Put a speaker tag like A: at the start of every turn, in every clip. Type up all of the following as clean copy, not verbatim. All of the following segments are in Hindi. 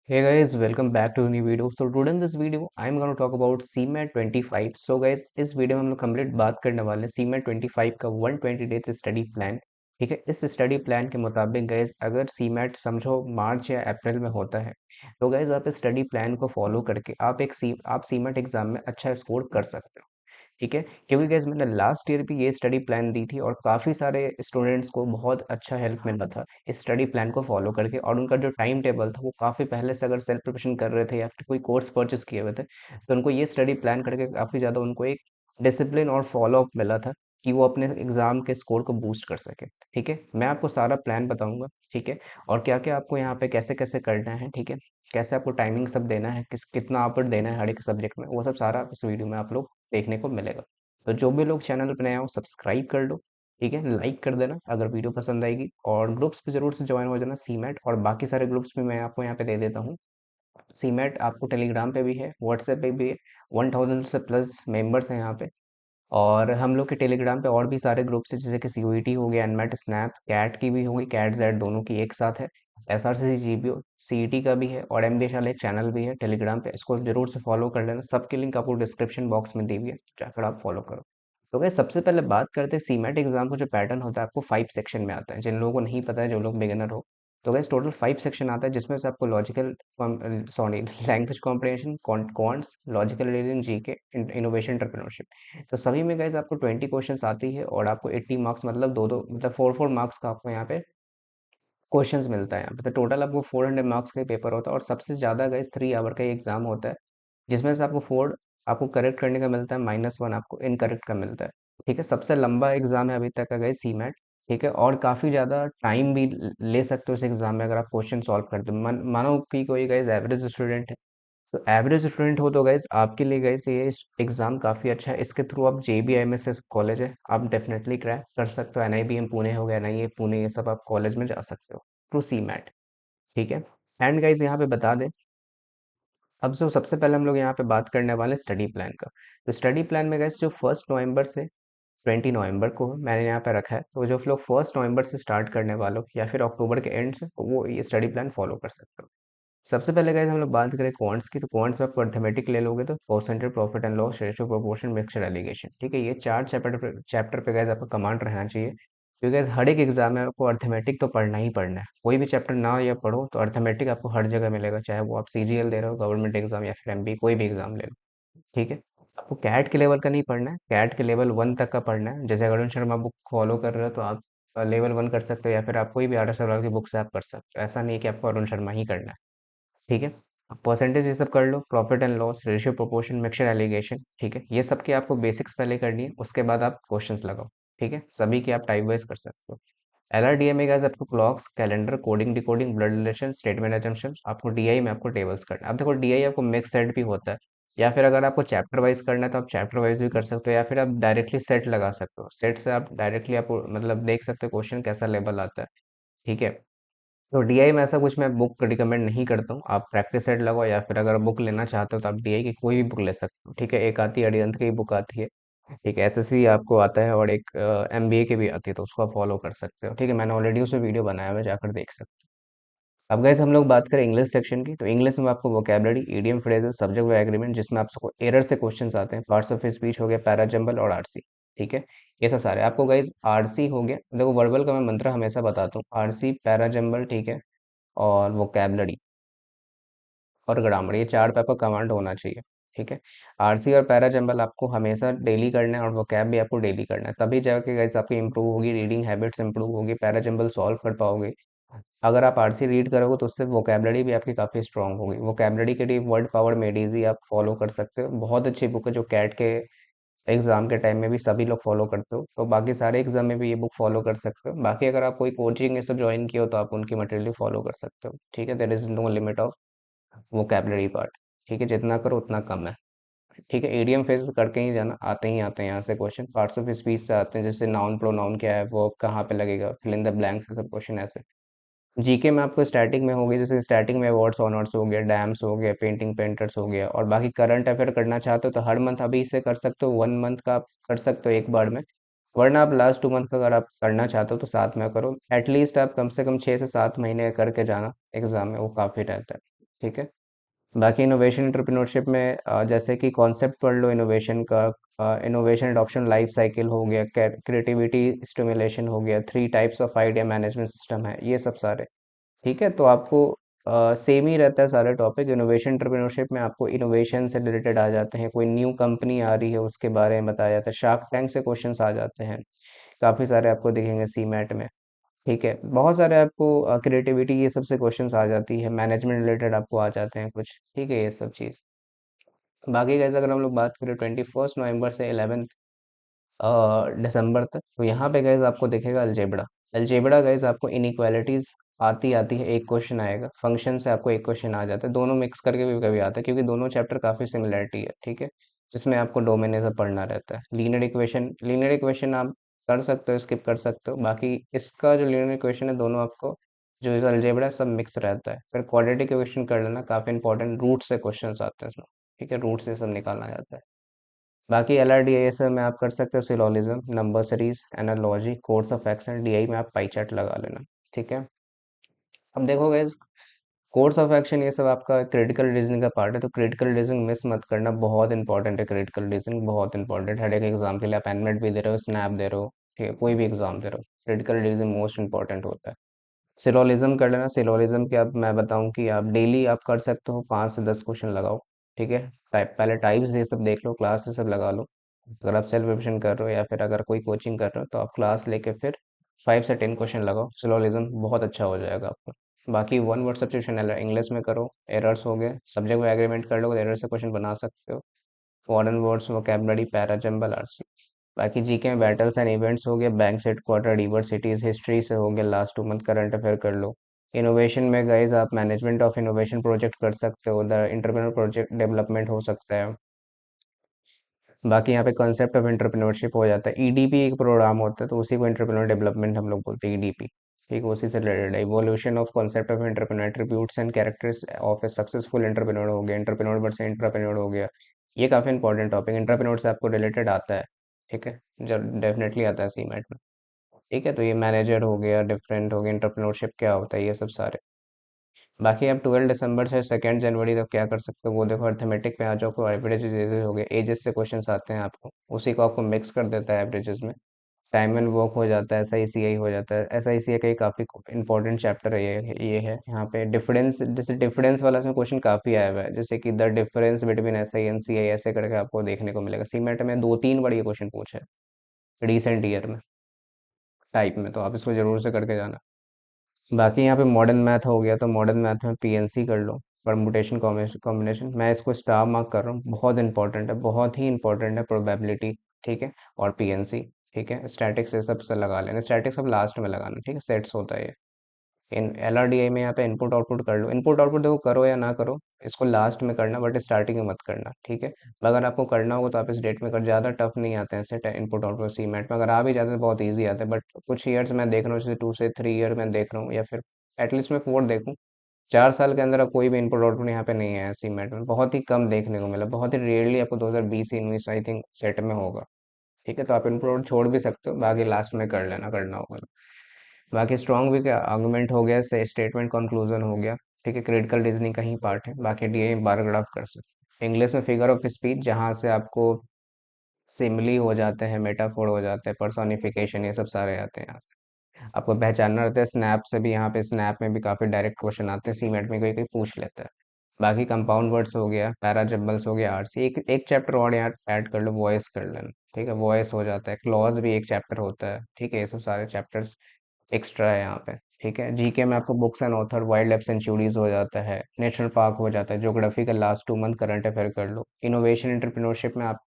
A: Hey guys, welcome back to a new video. So today in this video, I'm going to talk about CMAT 25. So guys, इस वीडियो में हम लोग कंप्लीट बात करने वाले हैं CMAT 25 का 120 डेज स्टडी प्लान। ठीक है, इस स्टडी प्लान के मुताबिक गाइज अगर CMAT समझो मार्च या अप्रैल में होता है तो गाइज आप इस स्टडी प्लान को फॉलो करके आप CMAT एग्जाम में अच्छा स्कोर कर सकते हो। ठीक है, क्योंकि गाइस मैंने लास्ट ईयर भी ये स्टडी प्लान दी थी और काफ़ी सारे स्टूडेंट्स को बहुत अच्छा हेल्प मिला था इस स्टडी प्लान को फॉलो करके। और उनका जो टाइम टेबल था वो काफ़ी पहले से अगर सेल्फ प्रिपरेशन कर रहे थे या फिर कोई कोर्स परचेस किए हुए थे तो उनको ये स्टडी प्लान करके काफ़ी ज़्यादा उनको एक डिसिप्लिन और फॉलो अप मिला था कि वो अपने एग्जाम के स्कोर को बूस्ट कर सके। ठीक है, मैं आपको सारा प्लान बताऊंगा। ठीक है, और क्या क्या आपको यहाँ पे कैसे कैसे करना है। ठीक है, कैसे आपको टाइमिंग सब देना है, कितना आउटपुट देना है हर एक सब्जेक्ट में, वो सब सारा इस वीडियो में आप लोग देखने को मिलेगा। तो जो भी लोग चैनल पर नए हो सब्सक्राइब कर लो। ठीक है, लाइक कर देना अगर वीडियो पसंद आएगी, और ग्रुप्स पे जरूर से ज्वाइन हो जाना सीमेट, और बाकी सारे ग्रुप्स भी मैं आपको यहाँ पे दे देता हूँ। सीमेट आपको टेलीग्राम पे भी है, व्हाट्सएप पे भी है। 1000 से प्लस मेंबर्स हैं यहाँ पे। और हम लोग के टेलीग्राम पे और भी सारे ग्रुप्स हैं, जैसे कि सीयूईटी हो गया, एनमेट, स्नैप, कैट की भी होगी, कैट जेड दोनों की एक साथ है। एसआरसी जीबीओ सीईटी का भी है, और एमबीए वाला एक चैनल भी है टेलीग्राम पे, इसको जरूर से फॉलो कर लेना। सबकी लिंक आपको डिस्क्रिप्शन बॉक्स में दी हुई है, जाकर आप फॉलो करो। तो वैसे सबसे पहले बात करते हैं सीमेट एग्जाम का जो पैटर्न होता है, आपको 5 सेक्शन में आता है। जिन लोगों को नहीं पता है, जो लोग बिगिनर हो, तो वैसे टोटल 5 सेक्शन आता है, जिसमें से आपको logical sorry language comprehension, quants, logical reasoning, GK, innovation, entrepreneurship. तो सभी में गाइस आपको 20 क्वेश्चंस आती है, और आपको 80 मार्क्स, मतलब दो दो मतलब 4 मार्क्स का आपको यहाँ पे क्वेश्चंस मिलता है यहाँ पे। तो टोटल आपको 400 मार्क्स का पेपर होता है, और सबसे ज़्यादा गाइस 3 आवर का एग्जाम होता है, जिसमें से आपको 4 आपको करेक्ट करने का मिलता है, -1 आपको इनकरेक्ट का मिलता है। ठीक है, सबसे लंबा एग्जाम है अभी तक का गाइस सीमेट। ठीक है, और काफ़ी ज़्यादा टाइम भी ले सकते हो इस एग्जाम में अगर आप क्वेश्चन सॉल्व करते हो। मानो कि कोई गाइस एवरेज स्टूडेंट है, तो एवरेज स्टूडेंट हो तो गाइस आपके लिए गाइस ये एग्जाम काफ़ी अच्छा है। इसके थ्रू आप JBIMS कॉलेज है, आप डेफिनेटली क्रैक कर सकते हो। NIBM पुणे हो गया, NIA पुणे, ये सब आप कॉलेज में जा सकते हो थ्रू सीमेट। ठीक है, एंड गाइस यहाँ पे बता दें, अब जो सबसे पहले हम लोग यहाँ पे बात करने वाले स्टडी प्लान का। तो स्टडी प्लान में गाइस जो 1 नवंबर से 20 नवंबर को मैंने यहाँ पे रखा है, तो जो लोग 1 नवंबर से स्टार्ट करने वालों या फिर अक्टूबर के एंड से, वो ये स्टडी प्लान फॉलो कर सकते हो। सबसे पहले गाइस हम लोग बात करें क्वांट्स की, तो क्वांट्स में आप अर्थमेटिक ले लोगे तो percentage, profit and loss, ratio, proportion, mixture, alligation. ठीक है, ये 4 चैप्टर पे गाइस आपका कमांड रहना चाहिए, क्योंकि guys, हर एक एग्जाम में आपको अर्थमेटिक तो पढ़ना ही पढ़ना है। कोई भी चैप्टर ना या पढ़ो तो अर्थमेटिक आपको हर जगह मिलेगा, चाहे वो आप सीजीएल दे रहे हो, गवर्नमेंट एग्जाम, या फिर एमबी, कोई भी एग्जाम ले लो। ठीक है, आपको कैट के लेवल का नहीं पढ़ना है, कैट के लेवल 1 तक का पढ़ना है। जैसे अरुण शर्मा बुक फॉलो कर रहे हो तो आप लेवल 1 कर सकते हो, या फिर आप कोई भी आदर्श अग्रवाल की बुक से आप कर सकते हो। ऐसा नहीं है कि आपको अरुण शर्मा ही करना है। ठीक है, परसेंटेज ये सब कर लो, profit and loss, ratio, proportion, mixture, alligation. ठीक है, ये सब की आपको बेसिक्स पहले करनी है, उसके बाद आप क्वेश्चंस लगाओ। ठीक है, सभी की आप टाइप वाइज कर सकते हो। LRDI में गाइस आपको clocks, calendar, coding, decoding, blood relation, statement assumption. आपको DI में आपको टेबल्स करना है। अब देखो DI आपको मिक्स सेट भी होता है, या फिर अगर आपको चैप्टर वाइज करना है तो आप चैप्टर वाइज भी कर सकते हो, या फिर आप डायरेक्टली सेट लगा सकते हो। सेट से आप डायरेक्टली आप मतलब देख सकते हो क्वेश्चन कैसा लेवल आता है। ठीक है, तो DI में ऐसा कुछ मैं बुक रिकमेंड नहीं करता हूँ। आप प्रैक्टिस सेट लगाओ, या फिर अगर बुक लेना चाहते हो तो आप DI की कोई भी बुक ले सकते हो। ठीक है, एक आती है अरिहंत की बुक आती है, एक SSC आपको आता है, और एक MBA की भी आती है, तो उसको आप फॉलो कर सकते हो। ठीक है, मैंने ऑलरेडी उस पर वीडियो बनाया हुआ है, जाकर देख सकते हो। अब गाइस हम लोग बात करें इंग्लिश सेक्शन की, तो इंग्लिश में आपको vocabulary, idiom, phrases, subject agreement, जिसमें आपको एरर से क्वेश्चंस आते हैं, पार्ट्स ऑफ स्पीच हो गया, पैरा जंबल, और RC। ठीक है, ये सब सारे आपको गाइस। RC हो गया, देखो वर्बल का मैं मंत्र हमेशा बताता हूँ, RC, पैरा जंबल, ठीक है, और वोकेबलरी और ग्रामर, ये 4 पे आपका कमांड होना चाहिए। ठीक है, RC और पैरा जंबल आपको हमेशा डेली करना है, और वोकैब भी आपको डेली करना है, तभी जाके गाइस आपकी इंप्रूव होगी, रीडिंग हैबिट्स इंप्रूव होगी, पैरा जंबल सॉल्व कर पाओगे। अगर आप RC रीड करोगे तो उससे वोकेबलरी भी आपकी काफ़ी स्ट्रांग होगी। वोकेबलरी के लिए वर्ड पावर मेडिजी आप फॉलो कर सकते हो, बहुत अच्छी बुक है, जो कैट के एग्जाम के टाइम में भी सभी लोग फॉलो करते हो, तो बाकी सारे एग्जाम में भी ये बुक फॉलो कर सकते हो। बाकी अगर आप कोई कोचिंग ये सब ज्वाइन किया हो तो आप उनकी मटेरियल फॉलो कर सकते हो। ठीक है, there is no limit of vocabulary part. ठीक है, जितना करो उतना कम है। ठीक है, ईडीएम फेज करके ही जाना, आते हैं यहाँ से क्वेश्चन। पार्ट्स ऑफ स्पीच से आते हैं, जैसे नाउन, प्रोनाउन क्या है, वो कहाँ पे लगेगा, फिल इन द ब्लैंक्स, सब क्वेश्चन ऐसे। जीके में आपको स्टैटिक में होगी, जैसे स्टैटिक में अवार्ड्स ऑनर्स हो गया, डैम्स हो गया, पेंटिंग पेंटर्स हो गया। और बाकी करंट अफेयर करना चाहते हो तो हर मंथ अभी से कर सकते हो, 1 मंथ का आप कर सकते हो एक बार में। वरना आप लास्ट 2 मंथ का अगर आप करना चाहते हो तो साथ में करो। एटलीस्ट आप कम से कम 6 से 7 महीने करके जाना एग्जाम में, वो काफ़ी रहता है। ठीक है। बाकी इनोवेशन एंटरप्रेन्योरशिप में जैसे कि कॉन्सेप्ट पढ़ लो इनोवेशन का, इनोवेशन एडॉप्शन लाइफ साइकिल हो गया, क्रिएटिविटी स्टिमुलेशन हो गया, 3 types of idea management system है, ये सब सारे। ठीक है, तो आपको सेम ही रहता है सारे टॉपिक। इनोवेशन एंटरप्रेन्योरशिप में आपको इनोवेशन से रिलेटेड आ जाते हैं, कोई न्यू कंपनी आ रही है उसके बारे में बताया जाता है, शार्क टैंक से क्वेश्चंस आ जाते हैं, काफ़ी सारे आपको दिखेंगे सीमैट में। ठीक है, बहुत सारे आपको क्रिएटिविटी ये सब से क्वेश्चंस आ जाती है, मैनेजमेंट रिलेटेड आपको आ जाते हैं कुछ। ठीक है, ये सब चीज़। बाकी गाइस अगर हम लोग बात करें 21 नवंबर से 11 दिसंबर तक, तो यहाँ पे गाइस आपको दिखेगा अलजेब्रा। अलजेब्रा गाइस आपको इनइक्वालिटीज आती आती है, एक क्वेश्चन आएगा, फंक्शन से आपको एक क्वेश्चन आ जाता है, दोनों मिक्स करके भी कभी आता है, क्योंकि दोनों चैप्टर काफ़ी सिमिलरिटी है। ठीक है, जिसमें आपको डोमेन पढ़ना रहता है। लीनियर इक्वेशन आप कर सकते हो, स्किप कर सकते हो। बाकी इसका जो लीनियर इक्वेशन है, दोनों आपको जो अलजेब्रा है सब मिक्स रहता है। फिर क्वाड्रेटिक इक्वेशन कर लेना, काफ़ी इंपॉर्टेंट, रूट से क्वेश्चन आते हैं इसमें। ठीक है, रूट से सब निकालना जाता है। बाकी LRDIS में आप कर सकते हो syllogism, number series, analogy, course of action. DI में आप पाई चार्ट लगा लेना। ठीक है, अब देखो गाइस, कोर्स ऑफ एक्शन ये सब आपका क्रिटिकल रीजनिंग का पार्ट है, तो क्रिटिकल रीजनिंग मिस मत करना, बहुत इंपॉर्टेंट है। क्रिटिकल रीजनिंग बहुत इंपॉर्टेंट है, हर एक एग्जाम के लिए, आप एनमेट भी दे रहे हो, स्नैप दे रहे हो, ठीक है, कोई भी एग्जाम दे रहे हो, क्रिटिकल रीजनिंग मोस्ट इंपॉर्टेंट होता है। सिलोलिज्म कर लेना। सिलोलिज्म के अब मैं बताऊं कि आप डेली आप कर सकते हो, 5 से 10 क्वेश्चन लगाओ। ठीक है, टाइप पहले टाइप्स ये सब देख लो, क्लास से सब लगा लो। अगर आप सेल्फ रिविजन कर रहे हो या फिर अगर कोई कोचिंग कर रहे हो, तो आप क्लास लेके फिर 5 से 10 क्वेश्चन लगाओ, सिलोलिज्म बहुत अच्छा हो जाएगा आपका। बाकी वन वर्ड सब्स्टिट्यूशन इंग्लिश में करो, एरर्स हो गए, सब्जेक्ट में एग्रीमेंट कर लो, एरर से क्वेश्चन बना सकते हो। Foreign words, vocabulary, para jumble, RC. बाकी जीके में बैटल्स एंड इवेंट्स हो गया, bank set quarter, river cities, history से हो गया, लास्ट 2 मंथ करंट अफेयर कर लो। इनोवेशन में गाइज आप मैनेजमेंट ऑफ इनोवेशन प्रोजेक्ट कर सकते हो, द इंटरप्रेन्योर प्रोजेक्ट डेवलपमेंट हो सकता है। बाकी यहाँ पे कॉन्सेप्ट ऑफ एंटरप्रेन्योरशिप हो जाता है। ईडीपी एक प्रोग्राम होता है, तो उसी को एंटरप्रेन्योर डेवलपमेंट हम लोग बोलते हैं, ईडीपी। ठीक है, उसी से रिलेटेड है। Evolution of concept of entrepreneur, attributes and characters of A successful entrepreneur हो गया, एंटरप्रेन्योर वर्सेस एंटरप्रेन्योर हो गया। ये काफी इंपॉर्टेंट टॉपिक, एंटरप्रेन्योर से आपको रिलेटेड आता है। ठीक है, जब डेफिनेटली आता है सीमेट में। ठीक है, तो ये मैनेजर हो गया, डिफरेंट हो गया, एंटरप्रेन्योरशिप क्या होता है, ये सब सारे। बाकी आप 12 दिसंबर से 2 जनवरी तक क्या कर सकते हो, वो देखो, अर्थमेटिक में आ जाओ, को एवरेज हो गए, एजेस से क्वेश्चन आते हैं आपको, उसी को आपको मिक्स कर देता है एवरेजेस में। टाइम एंड वर्क हो जाता है, SICI हो जाता है। SICI का ही काफी इंपॉर्टेंट चैप्टर है ये है यहाँ पे। डिफरेंस, जैसे डिफरेंस वाला इसमें क्वेश्चन काफी आया हुआ है, जैसे कि the difference between SI and CI, ऐसे करके आपको देखने को मिलेगा। सीमेट में 2-3 बार ये क्वेश्चन पूछा है रिसेंट ईयर में, टाइप में, तो आप इसको जरूर से करके जाना। बाकी यहाँ पे मॉडर्न मैथ हो गया, तो मॉडर्न मैथ में PNC कर लो, परमुटेशन कॉम्बिनेशन। मैं इसको स्टार मार्क कर रहा हूँ, बहुत इंपॉर्टेंट है, बहुत ही इंपॉर्टेंट है, प्रोबेबिलिटी। ठीक है, और PNC। ठीक है, स्टैटिक्स ये सब से लगा लेना, स्टैटिक्स सब लास्ट में लगाना। ठीक है, सेट्स होता है ये। इन LRDI में यहाँ पे इनपुट आउटपुट कर लो। इनपुट आउटपुट देखो, करो या ना करो, इसको लास्ट में करना, बट स्टार्टिंग में मत करना। ठीक है, अगर आपको करना होगा तो आप इस डेट में कर, ज़्यादा टफ नहीं आते हैं ऐसे इनपुट आउटपुट सीमेट में। अगर आ भी जाते हैं तो बहुत ईजी आते हैं, बट कुछ ईयर्स मैं देख रहा हूँ, जैसे 2 से 3 ईयर में देख रहा हूँ, या फिर एटलीस्ट मैं 4 देखूँ, 4 साल के अंदर अब कोई भी इनपुट आउटपुट यहाँ पे नहीं है सीमेट में, बहुत ही कम देखने को मिला, बहुत ही रेयरली आपको 2020 से 2019 आई थिंक सेट में होगा। ठीक है, तो आप इनपुट आउटपुट छोड़ भी सकते हो, बाकी लास्ट में कर लेना, करना होगा तो। बाकी स्ट्रॉन्ग वीक आर्गुमेंट हो गया, से स्टेटमेंट कंक्लूजन हो गया। ठीक है, क्रिटिकल रीजनिंग का ही पार्ट है। बाकी DI बारग्राफ कर सकते। इंग्लिश में फिगर ऑफ स्पीच, जहाँ से आपको सिमिली हो जाते हैं, मेटाफोर हो जाते हैं, पर्सोनिफिकेशन, ये सब सारे आते हैं यहाँ से। आपको पहचानना रहता है। स्नैप से भी, यहाँ पे स्नैप में भी काफी डायरेक्ट क्वेश्चन आते हैं, सीमेट में कोई कोई पूछ लेता है। बाकी कंपाउंड वर्ड्स हो गया, पैराजम्बल्स हो गया, RC, एक एक चैप्टर और यहाँ ऐड कर लो, वॉइस कर लेना। ठीक है, वॉइस हो जाता है, क्लॉज भी एक चैप्टर होता है। ठीक है, ये सब सारे चैप्टर्स एक्स्ट्रा है यहाँ पे। ठीक है, GK में आपको books and author, wild life sanctuaries हो जाता है, नेशनल पार्क हो जाता है, ज्योग्राफी का लास्ट 2 मंथ करंट अफेयर कर लो। इनोवेशन एंटरप्रेन्योरशिप में आप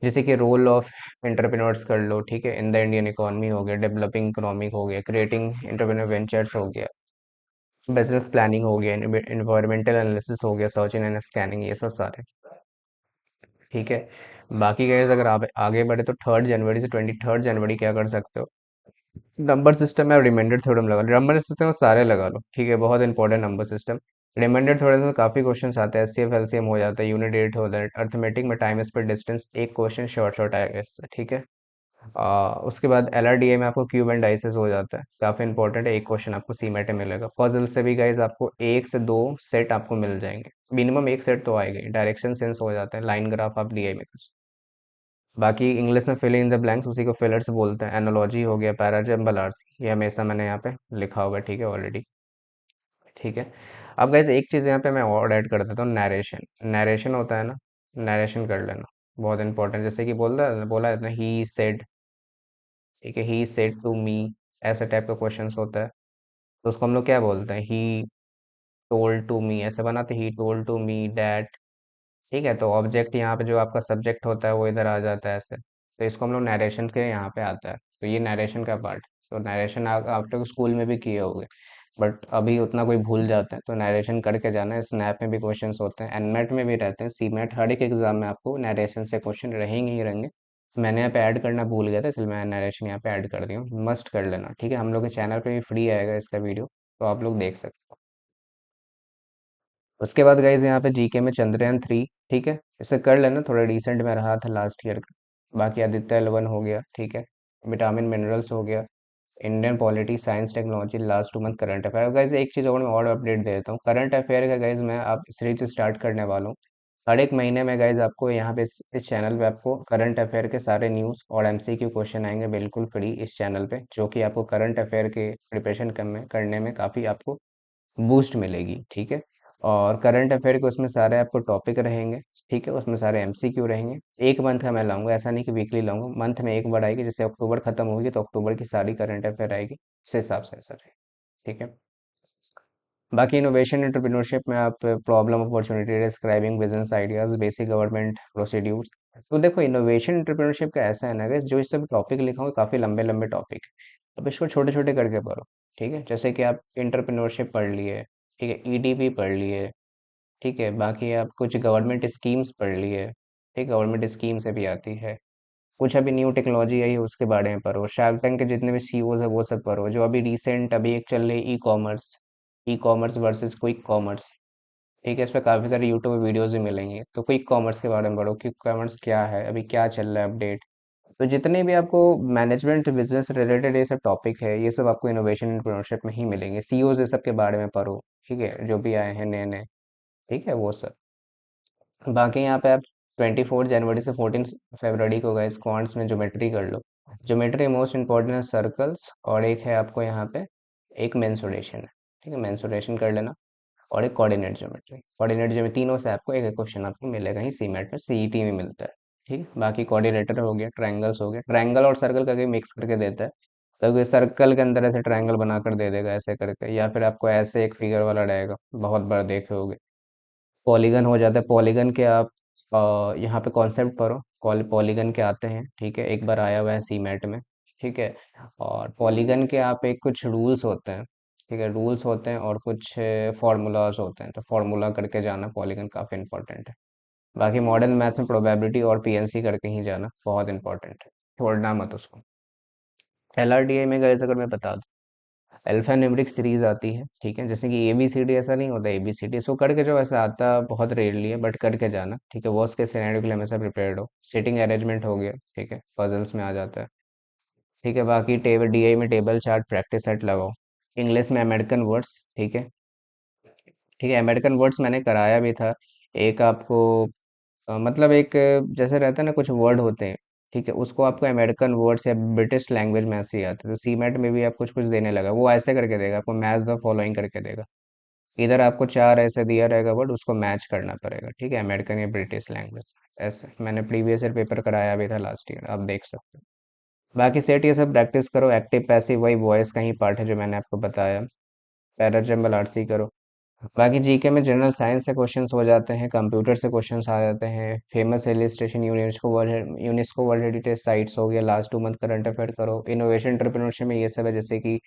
A: जैसे कि रोल ऑफ एंटरप्रेन्योर्स कर लो। ठीक है, इन द इंडियन इकोनॉमी हो गया, डेवलपिंग इकोनॉमिक हो गया, क्रिएटिंग एंटरप्रेन्योर वेंचर्स हो गया, बिजनेस प्लानिंग हो गया, इन्वायरमेंटल एनालिसिस हो गया, सर्चिंग एंड स्कैनिंग, ये सब सारे। ठीक है, बाकी गाइस अगर आप आगे बढ़े तो 3 जनवरी से 23 जनवरी क्या कर सकते हो, नंबर सिस्टम में रिमाइंडर थ्योरम लगा लो। नंबर सिस्टम में सारे लगा लो। ठीक है, बहुत important number system. Reminder theorem में काफी क्वेश्चन आते हैं, SCF LCM हो जाता है, यूनिट 8 हो जाता है, अर्थमेटिक में टाइम स्पेस डिस्टेंस, एक क्वेश्चन शॉर्ट शॉर्ट आएगा इससे। ठीक है, उसके बाद LRDA में आपको क्यूब एंड डाइसेस हो जाता है, काफ़ी इंपॉर्टेंट है। एक क्वेश्चन आपको सीमेट में मिलेगा। पजल से भी गाइज आपको एक से दो सेट आपको मिल जाएंगे, मिनिमम एक सेट तो आएगा ही। डायरेक्शन सेंस हो जाता है, लाइन ग्राफ आप DI में कुछ। बाकी इंग्लिश में फिल इन द ब्लैंक्स, उसी को फिलर्स बोलते हैं। एनोलॉजी हो गया, पैराजम्बल आर्स, ये हमेशा मैंने यहाँ पे लिखा हुआ है, ठीक है ऑलरेडी। ठीक है। अब गाइज एक चीज़ यहाँ पे मैं और ऐड कर देता हूँ, नरेशन। नरेशन होता है ना, नरेशन कर लेना, बहुत इंपॉर्टेंट। जैसे कि बोला है ना, ही सेड, ठीक है, ही सेड टू मी, ऐसे टाइप का क्वेश्चन होता है। तो उसको हम लोग क्या बोलते हैं, ही टोल्ड टू मी, ऐसे बनाते, he told to me that. ठीक है, तो ऑब्जेक्ट यहाँ पे जो आपका सब्जेक्ट होता है वो इधर आ जाता है ऐसे, तो इसको हम लोग नरेशन के यहाँ पे आता है। तो ये नरेशन का पार्ट। तो नरेशन आप लोग स्कूल में भी किए होंगे, बट अभी उतना कोई भूल जाता है, तो नरेशन करके जाना है। स्नैप में भी क्वेश्चंस होते हैं, एनमेट में भी रहते हैं, सीमेट, हर एक एग्जाम में आपको नरेशन से क्वेश्चन रहेंगे ही रहेंगे। मैंने यहाँ पे ऐड करना भूल गया था, इसलिए मैं नरेशन यहाँ पे ऐड कर दिया हूँ, मस्ट कर लेना। ठीक है, हम लोग के चैनल पे भी फ्री आएगा इसका वीडियो, तो आप लोग देख सकते हो। उसके बाद गाइज यहाँ पे जीके में चंद्रयान 3, ठीक है, इसे कर लेना, थोड़ा रिसेंट में रहा था लास्ट ईयर का। बाकी आदित्य L1 हो गया, ठीक है, विटामिन मिनरल्स हो गया, Indian polity, science, technology, last 2 month current affair. Guys एक चीज़ और मैं और अपडेट दे देता हूँ, करंट अफेयर का गाइज मैं आप सीरीज स्टार्ट करने वाला हूँ। हर एक महीने में गाइज आपको यहाँ पे इस चैनल पे आपको करंट अफेयर के सारे न्यूज़ और MCQ क्वेश्चन आएंगे बिल्कुल फ्री इस चैनल पे, जो कि आपको करंट अफेयर के प्रिपरेशन करने में काफ़ी आपको बूस्ट मिलेगी। ठीक है, और करंट अफेयर के उसमें सारे आपको टॉपिक रहेंगे, ठीक है, उसमें सारे MCQ रहेंगे। एक मंथ का मैं लाऊंगा, ऐसा नहीं कि वीकली लाऊंगा, मंथ में एक बार आएगी। जैसे अक्टूबर खत्म होगी तो अक्टूबर की सारी करंट अफेयर आएगी, इस हिसाब से ऐसा रहे। ठीक है। बाकी इनोवेशन एंटरप्रेन्योरशिप में आप problem, opportunity, describing business ideas, basic government procedures. तो देखो इनोवेशन एंटरप्रेन्योरशिप का ऐसा है ना guys, जो इस सब टॉपिक लिखा हुआ काफ़ी लंबे लंबे टॉपिक है, अब इसको छोटे छोटे करके पढ़ो। ठीक है, जैसे कि आप इंटरप्रेन्योरशिप पढ़ लिए, ठीक है, EDP पढ़ लिए, ठीक है, बाकी आप कुछ गवर्नमेंट स्कीम्स पढ़ लिए, ठीक, गवर्नमेंट स्कीम से भी आती है। कुछ अभी न्यू टेक्नोलॉजी आई है उसके बारे में पढ़ो, शार्क टैंक के जितने भी CEOs है वो सब पढ़ो। जो अभी रिसेंट अभी एक चल रही e commerce versus quick commerce, ठीक है, इस पर काफ़ी सारे यूट्यूब में वीडियोस भी मिलेंगे, तो क्विक कॉमर्स के बारे में पढ़ो, क्विक कॉमर्स क्या है, अभी क्या चल रहा है अपडेट। तो जितने भी आपको मैनेजमेंट बिजनेस रिलेटेड ये सब टॉपिक है, ये सब आपको इनोवेशन एंटरप्रेन्योरशिप में ही मिलेंगे। CEOs ये सब के बारे में पढ़ो, ठीक है, जो भी आए हैं नए नए, ठीक है, वो सब। बाकी यहाँ पे आप 24 जनवरी से 14 फरवरी को गए क्वांट्स में ज्योमेट्री कर लो। ज्योमेट्री मोस्ट इंपॉर्टेंट है, सर्कल्स, और एक है आपको यहाँ पे एक मेंसुरेशन है, ठीक है, मेंसुरेशन कर लेना। और एक कोऑर्डिनेट ज्योमेट्री, तीनों से आपको एक एक क्वेश्चन आपको मिलेगा ही सीमेट में, CET में मिलता है। ठीक है, बाकी कोऑर्डिनेटर हो गया, ट्रायंगल्स हो गया, ट्रायंगल और सर्कल का मिक्स करके देता है। तो सर्कल के अंदर ऐसे ट्रायंगल बनाकर दे देगा ऐसे करके, या फिर आपको ऐसे एक फिगर वाला रहेगा, बहुत बार देखे होगे। पॉलीगन हो जाता है, पॉलीगन के आप यहाँ पे कॉन्सेप्ट पढ़ो, पॉलीगन के आते हैं, ठीक है, एक बार आया हुआ है सीमेट में। ठीक है, और पॉलीगन के आप एक कुछ रूल्स होते हैं, ठीक है, रूल्स होते हैं और कुछ फार्मूलाज होते हैं, तो फार्मूला करके जाना, पॉलीगन काफ़ी इंपॉर्टेंट है। बाकी मॉडर्न मैथ में प्रोबेबिलिटी और PNC करके ही जाना, बहुत इंपॉर्टेंट है, छोड़ना मत उसको। LRDA में गए अगर मैं बता दूं, अल्फा न्यूमेरिक सीरीज आती है, ठीक है, जैसे कि ABCD, ऐसा नहीं होता ABCD, इसको करके जो ऐसा आता बहुत रेयरली है, बट करके जाना, ठीक है, वर्स्ट के सिनेरियो के लिए हमेशा प्रिपेयर्ड हो। सीटिंग अरेंजमेंट हो गया, ठीक है, पजल्स में आ जाता है। ठीक है, बाकी टेबल DI में टेबल चार्ट प्रैक्टिस सेट लगाओ। इंग्लिश में अमेरिकन वर्ड्स, ठीक है, ठीक है, अमेरिकन वर्ड्स मैंने कराया भी था। एक आपको मतलब एक जैसे रहता है ना, कुछ वर्ड होते हैं, ठीक है, उसको आपको अमेरिकन वर्ड्स या ब्रिटिश लैंग्वेज में ऐसे ही आते हैं, तो सीमेट में भी आप कुछ कुछ देने लगा, वो ऐसे करके देगा आपको, मैच द फॉलोइंग करके देगा। इधर आपको चार ऐसे दिया रहेगा वर्ड, उसको मैच करना पड़ेगा, ठीक है, अमेरिकन या ब्रिटिश लैंग्वेज। ऐसे मैंने प्रीवियस ईयर पेपर कराया भी था लास्ट ईयर, आप देख सकते हो। बाकी सेट ये सब प्रैक्टिस करो, एक्टिव पैसिव वही वॉइस का ही पार्ट है जो मैंने आपको बताया। पैराजम्बल RC करो। बाकी GK में जनरल साइंस से क्वेश्चंस हो जाते हैं, कंप्यूटर से क्वेश्चंस आ जाते हैं, famous hill station, UNESCO world heritage sites हो गया, लास्ट 2 मंथ करंट अफेयर करो। इनोवेशन एंटरप्रेन्योरशिप में ये सब है, जैसे कि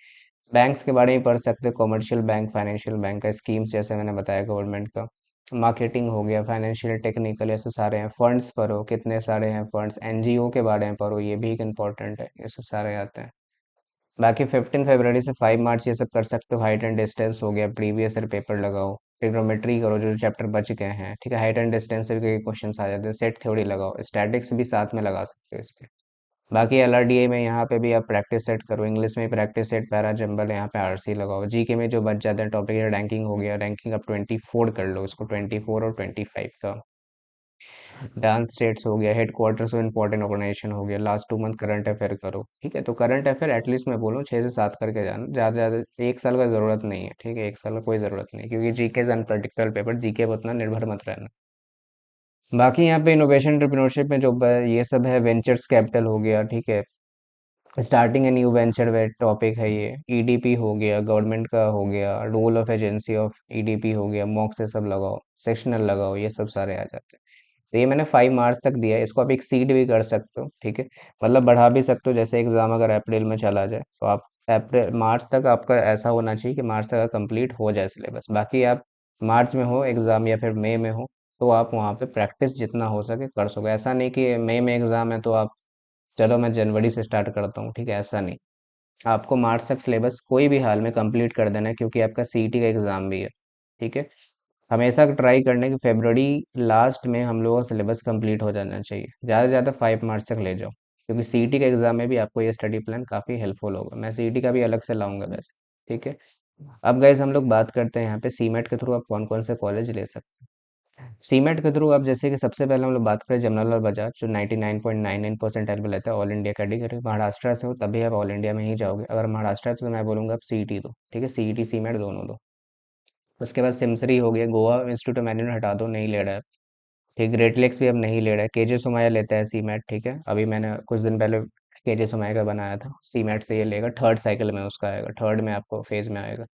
A: बैंक्स के बारे में पढ़ सकते हो, कमर्शियल बैंक, फाइनेंशियल बैंक का स्कीम्स, जैसे मैंने बताया गवर्नमेंट का। मार्केटिंग हो गया, फाइनेंशियल टेक्निकल, ऐसे सारे हैं। फंड्स पढ़ो, कितने सारे हैं फंड्स, NGO के बारे में पढ़ो, ये भी एक इंपॉर्टेंट है, ये सब सारे आते हैं। बाकी 15 फरवरी से 5 मार्च ये सब कर सकते हो। हाइट एंड डिस्टेंस हो गया, प्रीवियस ईयर पेपर लगाओ। ट्रिग्नोमेट्री करो, जो चैप्टर बच गए हैं, ठीक है, हाइट एंड डिस्टेंस से भी क्वेश्चन आ जाते हैं। सेट थ्योरी लगाओ, स्टैटिक्स भी साथ में लगा सकते हो इसके। बाकी LRDA में यहाँ पे भी आप प्रैक्टिस सेट करो, इंग्लिश में प्रैक्टिस सेट, पैरा जंबल, यहाँ पे RC लगाओ। जीके में जो बच जाते हैं टॉपिक, रैंकिंग हो गया, रैंकिंग आप 24 कर लो इसको, 24 और 25 का। डांस स्टेट्स हो गया, headquarters of important organisation हो गया, लास्ट 2 मंथ करंट अफेयर करो। ठीक है, तो करंट अफेयर एटलीस्ट मैं बोलूँ 6 से 7 करके जाना, ज़्यादा ज़्यादा 1 साल का ज़रूरत नहीं है। ठीक है, 1 साल का कोई ज़रूरत नहीं, क्योंकि GK is unpredictable paper, GK पर उतना निर्भर मत रहना। बाकी यहाँ पे इनोवेशन एंटरप्रेन्योरशिप में जो ये सब है, वेंचर्स कैपिटल हो गया। ठीक है, starting a new venture way topic है ये। ईडीपी हो गया, गवर्नमेंट का हो गया, role of agency of EDP हो गया, मॉक से सब लगाओ, सेक्शनल लगाओ, ये सब सारे आ जाते हैं। तो ये मैंने 5 मार्च तक दिया है, इसको आप एक्सीड भी कर सकते हो। ठीक है, मतलब बढ़ा भी सकते हो, जैसे एग्जाम अगर अप्रैल में चला जाए तो आप अप्रैल मार्च तक आपका ऐसा होना चाहिए कि मार्च तक कंप्लीट हो जाए सिलेबस। बाकी आप मार्च में हो एग्जाम या फिर मई में हो, तो आप वहाँ पे प्रैक्टिस जितना हो सके कर सको। ऐसा नहीं कि मई में एग्जाम है तो आप चलो मैं जनवरी से स्टार्ट करता हूँ। ठीक है, ऐसा नहीं, आपको मार्च तक सिलेबस कोई भी हाल में कंप्लीट कर देना है, क्योंकि आपका सीईटी का एग्ज़ाम भी है। ठीक है, हमेशा ट्राई करने कि फरवरी लास्ट में हम लोगों का सिलेबस कंप्लीट हो जाना चाहिए, ज़्यादा से ज़्यादा 5 मार्च तक ले जाओ, क्योंकि सीईटी के एग्ज़ाम में भी आपको ये स्टडी प्लान काफ़ी हेल्पफुल होगा। मैं सीईटी का भी अलग से लाऊंगा वैसे। ठीक है, अब गाइज हम लोग बात करते हैं यहाँ पे सीमेट के थ्रू आप कौन कौन से कॉलेज ले सकते हैं। सीमेट के थ्रू आप जैसे कि सबसे पहले हम लोग बात करें जमनालाल बजाज, जो 99.99% पे लेता है ऑल इंडिया कैटेगरी। महाराष्ट्र से हो तभी आप ऑल इंडिया में ही जाओगे, अगर महाराष्ट्र से तो मैं बोलूँगा आप सीईटी दो। ठीक है, सीईटी सीमेट दोनों दो। उसके बाद सिमसरी हो गया, गोवा इंस्टीट्यूट ऑफ मैनेजमेंट हटा दो, नहीं ले रहा है। ठीक, ग्रेट लेक्स भी अब नहीं ले रहा है। केजे सोमाया लेता है सीमेट। ठीक है, अभी मैंने कुछ दिन पहले केजे सोमाया का बनाया था, सीमेट से ये लेगा, थर्ड साइकिल में उसका आएगा, थर्ड में आपको फेज में आएगा।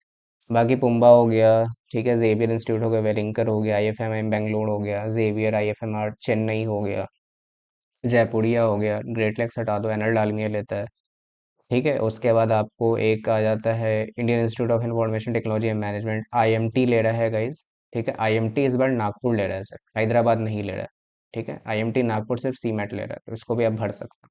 A: बाकी पुम्बा हो गया। ठीक है, जेवियर इंस्टीट्यूट हो गया, वेलिंगकर हो गया, IFMI बेंगलोर हो गया, जेवियर IFMR चेन्नई हो गया, जयपुरिया हो गया। ग्रेट लेक्स हटा दो, एनएल डालमिया लेता है। ठीक है, उसके बाद आपको एक आ जाता है Indian institute of information technology and management, IMT ले रहा है गाइज। ठीक है, IMT इस बार नागपुर ले रहा है सर, हैदराबाद नहीं ले रहा है। ठीक है, IMT नागपुर सिर्फ सीमेट ले रहा है, तो इसको भी आप भर सकते हो।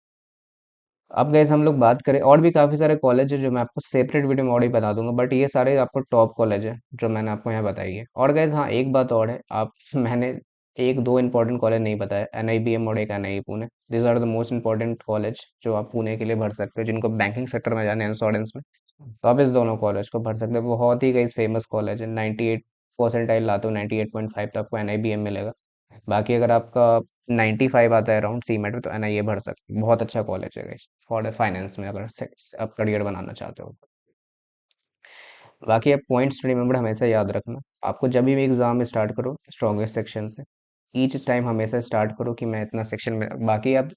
A: अब गैस हम लोग बात करें, और भी काफ़ी सारे कॉलेज है जो मैं आपको सेपरेट वीडियो में और ही बता दूंगा, बट ये सारे आपको टॉप कॉलेज है जो मैंने आपको यहाँ बताई है। और गैस हाँ, एक बात और है, आप मैंने एक दो इंपॉर्टेंट कॉलेज नहीं बताया, NIBM और एक NIE Pune. This are the most important college जो आप पुणे के लिए भर सकते हो, जिनको बैंकिंग सेक्टर में जाना है इंश्योरेंस में, तो आप इस दोनों कॉलेज को भर सकते हो। बहुत ही गई फेमस कॉलेज है, 98 परसेंटाइल लाते हो, 98.5, तो आपको NIBM मिलेगा। बाकी अगर आपका 95 आता है अराउंड सीमेट में, तो NIA भर सकते हो, बहुत अच्छा कॉलेज है गाइस फॉर फाइनेंस में, अगर आप करियर बनाना चाहते हो। बाकी आप पॉइंट्स रिमेंबर हमेशा याद रखना, आपको जब भी एग्जाम स्टार्ट करो स्ट्रॉन्गेस्ट सेक्शन से, ईच टाइम हमेशा स्टार्ट करो कि मैं इतना सेक्शन में। बाकी आप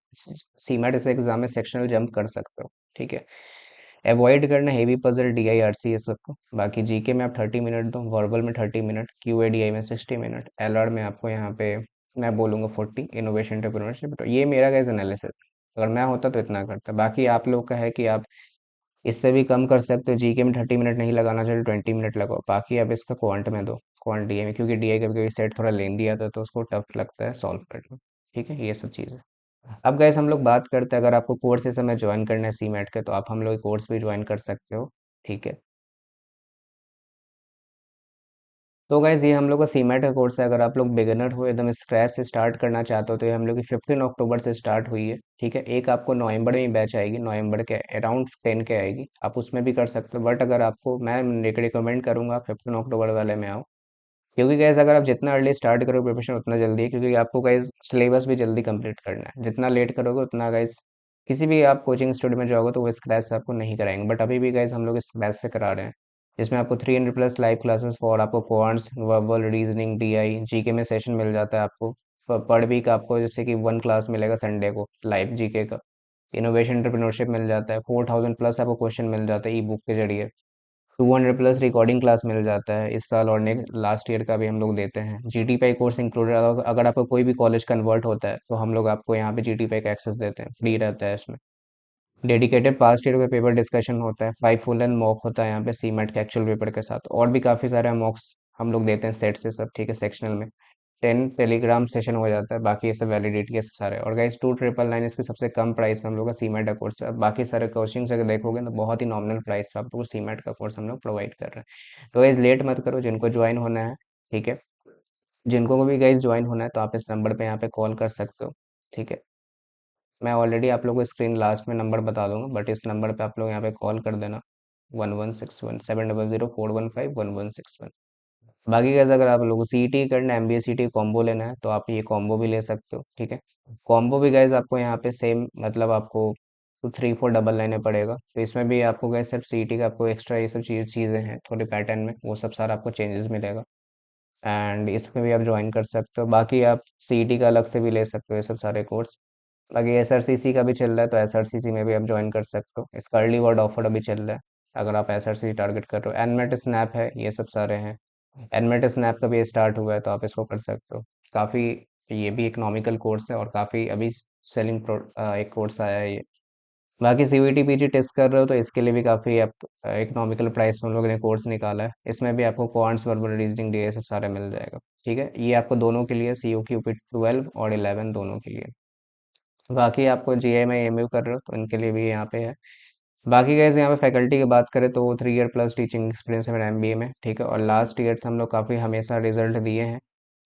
A: सीमेट से एग्जाम में सेक्शनल जंप कर सकते हो। ठीक है, अवॉइड करना हेवी पजल, DI RC ये सबको। बाकी जीके में आप 30 मिनट दो, वर्बल में 30 मिनट, QADI में 60 मिनट, LR में आपको यहाँ पे मैं बोलूँगा 40, इनोवेशन एंटरप्रेन्योरशिप। तो ये मेरा गाइस एनालिसिस, अगर मैं होता तो इतना करता। बाकी आप लोग का है कि आप इससे भी कम कर सकते हो, जीके में 30 मिनट नहीं लगाना चाहिए, 20 मिनट लगाओ। बाकी आप इसका क्वांट में दो, क्वांट DI में, क्योंकि DI कभी कभी सेट थोड़ा लेंदी आता है तो उसको टफ लगता है सॉल्व करना। ठीक है, ये सब चीज़ें। अब गैस हम लोग बात करते हैं, अगर आपको कोर्स इस समय ज्वाइन करना है सीमेट के, तो आप हम लोग कोर्स भी ज्वाइन कर सकते हो। ठीक है, तो गैस ये हम लोग का सीमेट का कोर्स है। अगर आप लोग बिगिनर हो, एकदम स्क्रैच से स्टार्ट करना चाहते हो, तो ये हम लोग की 15 अक्टूबर से स्टार्ट हुई है। ठीक है, एक आपको नवंबर में बैच आएगी, नवंबर के अराउंड 10 के आएगी, आप उसमें भी कर सकते हो। बट अगर आपको, मैं रिकमेंड करूंगा आप 15 अक्टूबर वाले में आओ, क्योंकि गैस अगर आप जितना अर्ली स्टार्ट करोगे प्रिपरेशन उतना जल्दी है, क्योंकि आपको गैस सिलेबस भी जल्दी कंप्लीट करना है। जितना लेट करोगे उतना गैस, किसी भी आप कोचिंग इंस्टीट्यूट में जाओगे तो वो स्क्रैच से आपको नहीं कराएंगे, बट अभी भी गैस हम लोग स्क्रैच से करा रहे हैं, जिसमें आपको 300+ लाइव क्लासेस फॉर आपको quants, verbal, reasoning, DI, GK में सेशन मिल जाता है आपको। पर वीक आपको जैसे कि 1 क्लास मिलेगा संडे को लाइव जीके का। इनोवेशन एंटरप्रेन्योरशिप मिल जाता है, 4000+ आपको क्वेश्चन मिल जाता है ई बुक के जरिए। 200+ रिकॉर्डिंग क्लास मिल जाता है इस साल, और नेक्स्ट लास्ट ईयर का भी हम लोग देते हैं। GTPI कोर्स इंक्लूडेड, अगर आपका कोई भी कॉलेज कन्वर्ट होता है तो हम लोग आपको यहाँ पे GTPI का एक्सेस देते हैं, फ्री रहता है इसमें। डेडिकेटेड पास्ट ईयर का पेपर डिस्कशन होता है, 5 फुल एंड मॉक होता है यहाँ पे सीमेट के एक्चुअल पेपर के साथ, और भी काफ़ी सारे मॉक्स हम लोग देते हैं सेट से सब। ठीक है, सेक्शनल में 10 टेलीग्राम सेशन हो जाता है। बाकी ये सब वैलिडिटी के सारे, और गाइस 2999 इसकी सबसे कम प्राइस में हम लोग का सीमेट का कोर्स है। बाकी सारे कोचिंग्स अगर देखोगे तो बहुत ही नॉमिनल प्राइस पे आपको सीमेट का कोर्स हम लोग प्रोवाइड कर रहे हैं। तो गाइस लेट मत करो, जिनको ज्वाइन होना है। ठीक है, जिनको को भी गाइस ज्वाइन होना है तो आप इस नंबर पे यहाँ पे कॉल कर सकते हो। ठीक है, मैं ऑलरेडी आप लोगों को स्क्रीन लास्ट में नंबर बता दूंगा, बट इस नंबर पे आप लोग यहाँ पे कॉल कर देना, 1161 700 415 1161। बाकी कैसे अगर आप लोगों को सीईटी करना है, एमबीए सीईटी कॉम्बो लेना है, तो आप ये कॉम्बो भी ले सकते हो, ठीक है। कॉम्बो भी गैस आपको यहाँ पे सेम, मतलब आपको 34 डबल लेने पड़ेगा। तो इसमें भी आपको गैस सिर्फ सीईटी का आपको एक्स्ट्रा ये सब चीज़ें हैं थोड़े पैटर्न में, वो सब सारा आपको चेंजेस मिलेगा। एंड इसमें भी आप ज्वाइन कर सकते हो। बाकी आप सीईटी का अलग से भी ले सकते हो ये सब सारे कोर्स। बाकी एसआरसीसी का भी चल रहा है, तो एसआरसीसी में भी आप ज्वाइन कर सकते हो। इसका अर्ली वर्ड ऑफर अभी चल रहा है, अगर आप एसआरसीसी टारगेट कर रहे हो। एनमेट स्नैप है, ये सब सारे हैं। एनमेट स्नैप का भी स्टार्ट हुआ है, तो आप इसको कर सकते हो। काफ़ी, ये भी इकोनॉमिकल कोर्स है और काफ़ी अभी सेलिंग एक कोर्स आया है ये। बाकी सीवीटी पीजी टेस्ट कर रहे हो, तो इसके लिए भी काफ़ी आप इकोनॉमिकल प्राइस में हम लोगों ने कोर्स निकाला है। इसमें भी आपको क्वांट्स, वर्बल रीजनिंग, डी सब सारे मिल जाएगा, ठीक है। ये आपको दोनों के लिए, सी ओ की 12 और 11 दोनों के लिए। बाकी आपको जी आई में एम यू कर रहे हो, तो इनके लिए भी यहाँ पे है। बाकी कैसे यहाँ पे फैकल्टी की बात करें, तो 3 ईयर प्लस टीचिंग एक्सपीरियंस है मेरा एमबीए में, ठीक है। और लास्ट ईयर से हम लोग काफ़ी हमेशा रिजल्ट दिए हैं।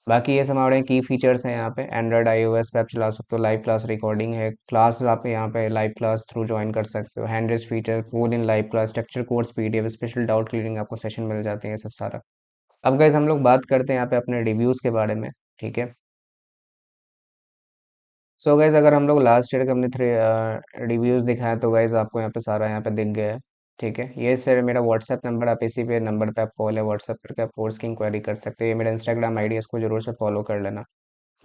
A: बाकी ये सब हमारे की फीचर्स हैं यहाँ पे। एंड्रॉयड iOS पे आप चला सकते हो, लाइव क्लास रिकॉर्डिंग है, क्लास आप यहाँ पे लाइव क्लास थ्रू ज्वाइन कर सकते हो, हैंड रेस फीचर, कोड इन live class, structure course, PDF, special doubt clearing आपको सेशन मिल जाते हैं, ये सब सारा। अब गाइस हम लोग बात करते हैं यहाँ पे अपने रिव्यूज़ के बारे में, ठीक है। सो गाइज अगर हम लोग लास्ट ईयर के हमने 3 रिव्यूज़ दिखाए, तो गाइज आपको यहाँ पे सारा यहाँ पे दिख गया है, ठीक है। ये सर मेरा व्हाट्सएप नंबर, आप इसी पे नंबर पे आप कॉल है व्हाट्सएप करके आप कोर्स की इंक्वायरी कर सकते हो। ये मेरा इंस्टाग्राम आईडी है, इसको जरूर से फॉलो कर लेना।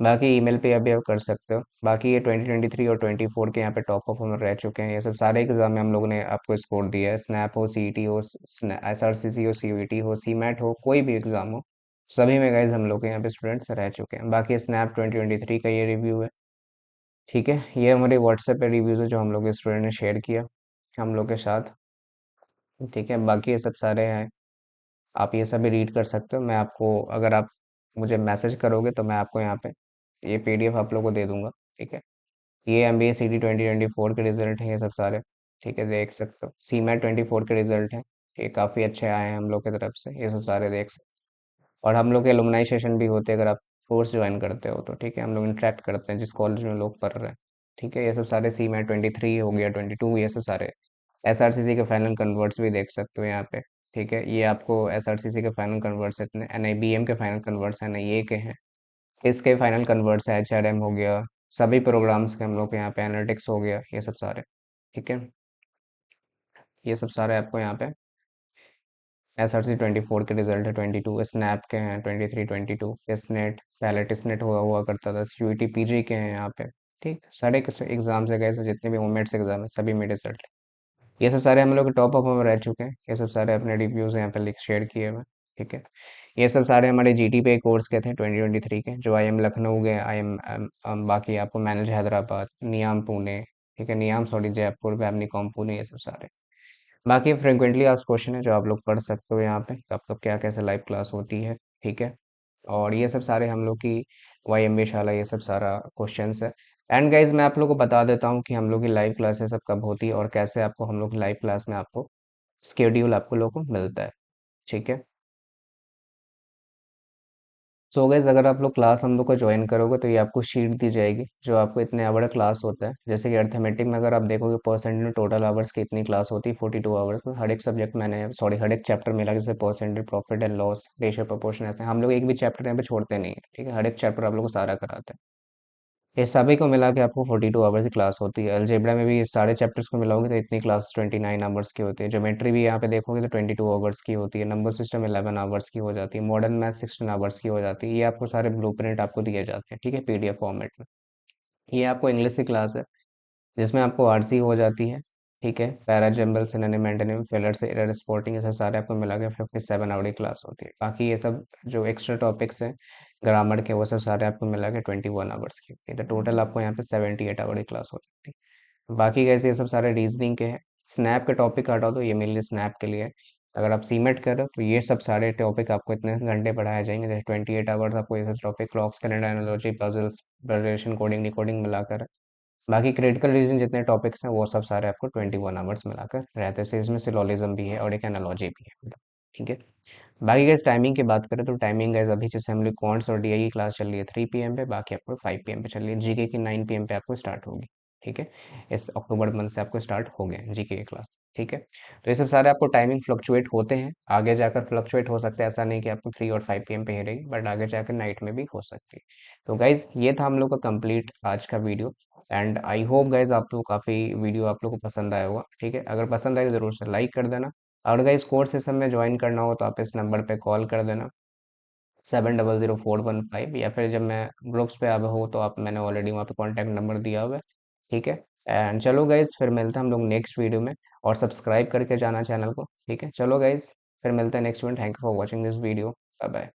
A: बाकी ईमेल पे अभी आप कर सकते हो। बाकी ये 2023 और 24 के यहाँ पे टॉप ऑफ हम रह चुके हैं। ये सब सारे एग्जाम में हम लोगों ने आपको स्कोर दिया है, स्नैप हो, सीईटी हो, एसआरसीसी हो, सीयूईटी हो, सीमैट हो, कोई भी एग्जाम हो, सभी में गाइज हम लोग के यहाँ पे स्टूडेंट्स रह चुके हैं। बाकी स्नैप 2023 का ये रिव्यू है, ठीक है। ये हमारे व्हाट्सएप पे रिव्यूज़ है जो हम लोग के स्टूडेंट ने शेयर किया हम लोग के साथ, ठीक है। बाकी ये सब सारे हैं, आप ये सभी रीड कर सकते हो। मैं आपको, अगर आप मुझे मैसेज करोगे, तो मैं आपको यहाँ पे ये पीडीएफ आप लोग को दे दूंगा, ठीक है। ये एमबीए सीटी 2024 के रिजल्ट हैं ये सब सारे, ठीक है, देख सकते हो। सीमैट 24 के रिजल्ट हैं, ये काफ़ी अच्छे आए हैं हम लोग की तरफ से, ये सब सारे देख सकते हो। और हम लोग के एलुमनाई सेशन भी होते हैं, अगर आप कोर्स ज्वाइन करते हो तो, ठीक है। हम लोग इंटरेक्ट करते हैं जिस कॉलेज में लोग पढ़ रहे हैं, ठीक है। ये सब सारे सीमैट 23 हो गया, 22, ये सब सारे। एसआरसीसी के फाइनल कन्वर्ट्स भी देख सकते हो यहाँ पे, ठीक है। ये आपको एसआरसीसी के फाइनल कन्वर्ट्स इतने, एनआईबीएम के फाइनल कन्वर्ट्स हैं, एनआईए के हैं, इसके फाइनल कन्वर्ट्स है, एचआरएम हो गया, सभी प्रोग्राम्स के हम लोग के यहाँ पे, एनालिटिक्स हो गया, ये सब सारे, ठीक है। ये सब सारे आपको यहाँ पे एसआरसी 24 के रिजल्ट है, 22 स्नैप के हैं, 23 22 स्नेट, पहले टिसनेट हुआ करता था, सीयूईटी पीजी के हैं यहाँ पे, ठीक। सारे एग्जाम्स है गए, जितने भी ओमेट्स एग्जाम है सभी में रिजल्ट, ये सब सारे हम लोग टॉप अप में रह चुके हैं। ये सब सारे अपने रिव्यूज यहाँ पे लिख शेयर किए हुए हैं, ठीक है। ये सब सारे हमारे जीटी पे कोर्स के थे 2023 के, जो आई एम लखनऊ गए, आई एम बाकी आपको मैनेज हैदराबाद, नियाम पुणे, ठीक है, नियाम सॉरी जयपुर, वैमनीकॉम पुणे, ये सब सारे। बाकी फ्रिक्वेंटली आस्क्ड क्वेश्चन है जो आप लोग पढ़ सकते हो यहाँ पे, कब कब क्या कैसे लाइव क्लास होती है, ठीक है। और ये सब सारे हम लोग की वाई एम बी शाला, ये सब सारा क्वेश्चंस है। एंड गाइज मैं आप लोग को बता देता हूँ कि हम लोग की लाइव क्लासेस सब कब होती है और कैसे आपको हम लोग लाइव क्लास में आपको स्केड्यूल आपको लोग को मिलता है, ठीक है। सो गाइज अगर आप लोग क्लास हम लोग को ज्वाइन करोगे, तो ये आपको शीट दी जाएगी जो आपको इतने आवर क्लास होता है। जैसे कि अर्थमेटिक में अगर आप देखोगे परसेंट में टोटल आवर्स की इतनी क्लास होती है, 42 आवर्स में। हर एक सब्जेक्ट मैंने, सॉरी, हर एक चैप्टर मिला, जैसे percentage, profit and loss, ratio, proportion आते हैं। हम लोग एक भी चैप्टर यहाँ पे छोड़ते नहीं है, ठीक है। हर एक चैप्टर आप लोग को सारा कराते हैं। ये सभी को मिला के आपको 42 आवर्स की क्लास होती है। अलजेब्रा में भी ये सारे चैप्टर्स को मिलाओगे तो इतनी क्लास 29 आवर्स की होती है। ज्योमेट्री भी यहाँ पे देखोगे तो 22 आवर्स की होती है। नंबर सिस्टम 11 आवर्स की हो जाती है। मॉडर्न मैथ 16 आवर्स की हो जाती है। ये आपको सारे ब्लूप्रिंट आपको दिए जाते हैं, ठीक है, पीडीएफ फॉर्मेट में। ये आपको इंग्लिश की क्लास है, जिसमें आपको आरसी हो जाती है, ठीक है, para, jumble, synonym, antonym, fillers, error spotting, ऐसे सारे आपको मिला के 57 आवर की क्लास होती है। बाकी ये सब जो एक्स्ट्रा टॉपिक्स हैं ग्रामर के, वो सब सारे आपको मिला के 21 आवर्स की होती है। तो टोटल आपको यहाँ पे 78 आवर की क्लास होती है। बाकी कैसे ये सब सारे रीजनिंग के हैं। स्नैप के टॉपिक हटा दो, ये मेनली स्नैप के लिए है। अगर आप सीमेट कर रहे हो, तो ये सब सारे टॉपिक आपको इतने घंटे पढ़ाए जाएंगे, जैसे 28 आवर्स आपको ये सब topic, clocks, calendar analogy, puzzles, presentation, coding, decoding मिलाकर। बाकी क्रिटिकल रीजन जितने टॉपिक्स हैं वो सब सारे आपको 21 आवर्स मिलाकर रहते हैं। इसमें सिलोलिज्म भी है और एक एनालॉजी भी है, ठीक है। बाकी गैस टाइमिंग की बात करें, तो टाइमिंग गैस अभी जैसे हम लोग क्वांट्स और डीआई की क्लास चल रही है 3 PM पे, बाकी आपको 5 PM पे चल रही है। जीके की 9 PM पे आपको स्टार्ट होगी, ठीक है। इस अक्टूबर मंथ से आपको स्टार्ट हो गए जीके की क्लास, ठीक है। तो ये सब सारे आपको टाइमिंग फ्लक्चुएट होते हैं, आगे जाकर फ्लक्चुएट हो सकते हैं, ऐसा नहीं कि आपको 3 और 5 पीएम पे ही रहेगी, बट आगे जाकर नाइट में भी हो सकती है। तो गाइज ये था हम लोग का कंप्लीट आज का video, and I hope guys आप लोग काफ़ी वीडियो आप लोग को पसंद आया होगा, ठीक है। अगर पसंद आए तो ज़रूर से लाइक कर देना, और गाइज कोर्स सेशन में ज्वाइन करना हो तो आप इस नंबर पे कॉल कर देना, 700415, या फिर जब मैं ग्रुप्स पे अब हो तो आप, मैंने ऑलरेडी वहाँ पे कॉन्टैक्ट नंबर दिया हुआ है, ठीक है। एंड चलो गाइज फिर मिलते हैं हम लोग नेक्स्ट वीडियो में, और सब्सक्राइब करके जाना चैनल को, ठीक है। चलो गाइज फिर मिलते हैं next video, thank you for watching this video, bye bye.